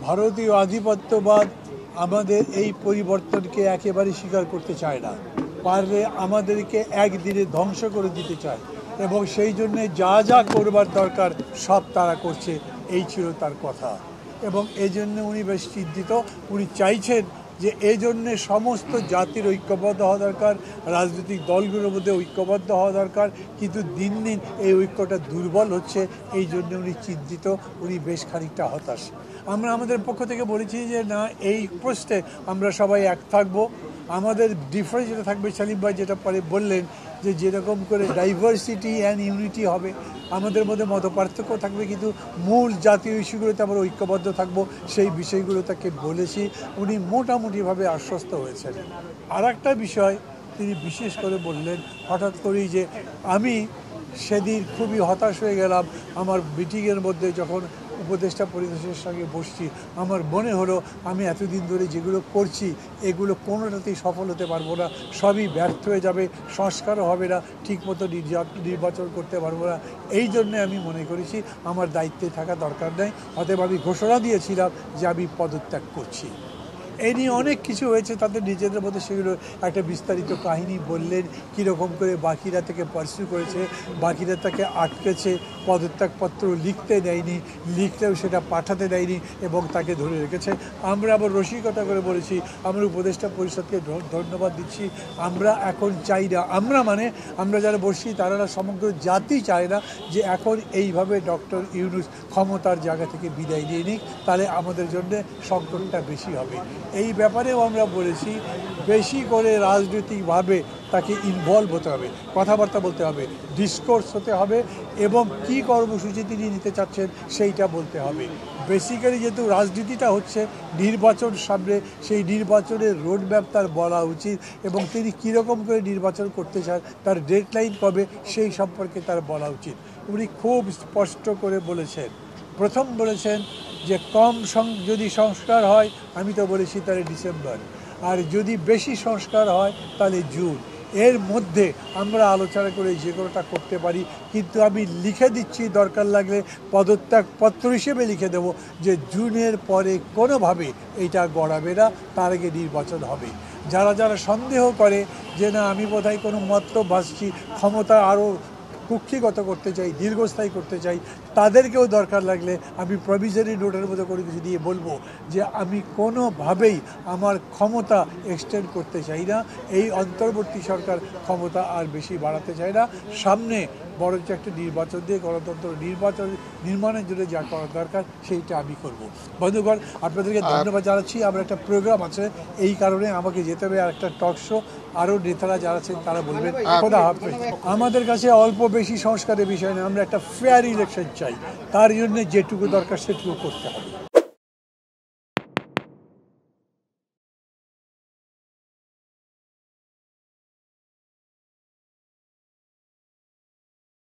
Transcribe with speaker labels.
Speaker 1: ভারতীয় আধিপত্যবাদ আমাদের এই পরিবর্তনকে একেবারে স্বীকার করতে চায় না, পারলে আমাদেরকে একদিনে ধ্বংস করে দিতে চায় এবং সেই জন্যে যা যা করবার দরকার সব তারা করছে, এই ছিল তার কথা। এবং এই জন্য উনি বেশ চিন্তিত। উনি চাইছেন যে এই জন্যে সমস্ত জাতির ঐক্যবদ্ধ হওয়া দরকার, রাজনৈতিক দলগুলোর মধ্যে ঐক্যবদ্ধ হওয়া দরকার, কিন্তু দিন দিন এই ঐক্যটা দুর্বল হচ্ছে, এই জন্য উনি চিন্তিত, উনি বেশ খানিকটা হতাশ। আমরা আমাদের পক্ষ থেকে বলেছি যে না, এই প্রশ্নে আমরা সবাই এক থাকবো। আমাদের ডিফারেন্স যেটা থাকবে, সালিম ভাই যেটা পরে বললেন যে যেরকম করে ডাইভার্সিটি অ্যান্ড ইউনিটি হবে, আমাদের মধ্যে মত পার্থক্য থাকবে, কিন্তু মূল জাতীয় ইস্যুগুলোতে আমরা ঐক্যবদ্ধ থাকবো, সেই বিষয়গুলো তাকে বলেছি। উনি মোটামুটিভাবে আশ্বস্ত হয়েছেন। আর একটা বিষয় তিনি বিশেষ করে বললেন হঠাৎ করেই, যে আমি সেদিন খুবই হতাশ হয়ে গেলাম আমার মিটিংয়ের মধ্যে যখন উপদেষ্টা পরিষদের সঙ্গে বসছি। আমার মনে হলো আমি এতদিন ধরে যেগুলো করছি এগুলো কোনোটাতেই সফল হতে পারবো না, সবই ব্যর্থ হয়ে যাবে, সংস্কারও হবে না, ঠিকমতো নির্বাচন করতে পারবো না। এই জন্যে আমি মনে করেছি আমার দায়িত্বে থাকা দরকার নেই, অতএব আমি ঘোষণা দিয়েছিলাম যে আমি পদত্যাগ করছি। এই নিয়ে অনেক কিছু হয়েছে তাদের নিজেদের মধ্যে, সেগুলো একটা বিস্তারিত কাহিনী বললেন, কীরকম করে বাকিরা থেকে পার্সিউ করেছে, বাকিরা তাকে আটকেছে, পদত্যাগপত্র লিখতে দেয়নি, লিখলেও সেটা পাঠাতে দেয়নি এবং তাকে ধরে রেখেছে। আমরা আবার রসিকতা করে বলেছি, আমরা উপদেষ্টা পরিষদকে ধন্যবাদ দিচ্ছি। আমরা এখন চাই না, আমরা যারা বসছি তারা সমগ্র জাতি চায় না যে এখন এইভাবে ডক্টর ইউনূস ক্ষমতার জায়গা থেকে বিদায় নিয়ে নিক, তাহলে আমাদের জন্য সংকটটা বেশি হবে। এই ব্যাপারেও আমরা বলেছি বেশি করে রাজনৈতিকভাবে তাকে ইনভলভ হতে হবে, কথাবার্তা বলতে হবে, ডিসকোর্স হতে হবে এবং কি কর্মসূচি তিনি নিতে চাচ্ছেন সেইটা বলতে হবে। বেসিক্যালি যেহেতু রাজনীতিটা হচ্ছে নির্বাচন সামনে, সেই নির্বাচনের রোডম্যাপ তার বলা উচিত এবং তিনি কীরকম করে নির্বাচন করতে চান, তার ডেডলাইন কবে, সেই সম্পর্কে তার বলা উচিত। উনি খুব স্পষ্ট করে বলেছেন, প্রথম বলেছেন যে যদি সংস্কার হয়, আমি তো বলেছি তাহলে ডিসেম্বর, আর যদি বেশি সংস্কার হয় তাহলে জুন। এর মধ্যে আমরা আলোচনা করে যে কোনোটা করতে পারি, কিন্তু আমি লিখে দিচ্ছি দরকার লাগলে পদত্যাগপত্র হিসেবে লিখে দেব যে জুনের পরে কোনোভাবে এইটা গড়াবে না, তার আগে নির্বাচন হবে। যারা যারা সন্দেহ করে যে না আমি বোধহয় কোনো মতলব ভাসছি, ক্ষমতা আরও কুক্ষিগত করতে চাই, দীর্ঘস্থায়ী করতে চাই, তাদেরকেও দরকার লাগলে আমি প্রভিজনারি নোটের মতো করে কিছু দিয়ে বলবো যে আমি কোনোভাবেই আমার ক্ষমতা এক্সটেন্ড করতে চাই না, এই অন্তর্বর্তী সরকার ক্ষমতা আর বেশি বাড়াতে চায় না, সামনে বরঞ্চ একটা নির্বাচন দিয়ে গণতন্ত্র নির্মাণের জন্য যা করার দরকার সেইটা আমি করব। বন্ধুগণ, আপনাদেরকে ধন্যবাদ জানাচ্ছি। আমার একটা প্রোগ্রাম আছে, এই কারণে আমাকে যেতে হবে, আর একটা টক শো, আরও নেতারা যারা আছেন তারা বলবেন। খোদা হাফেজ। আমাদের কাছে অল্প বেশি সংস্কারের বিষয় না, আমরা একটা ফেয়ার ইলেকশন চাই, তার জন্য যেটুকু দরকার সেটুকু করতে হবে।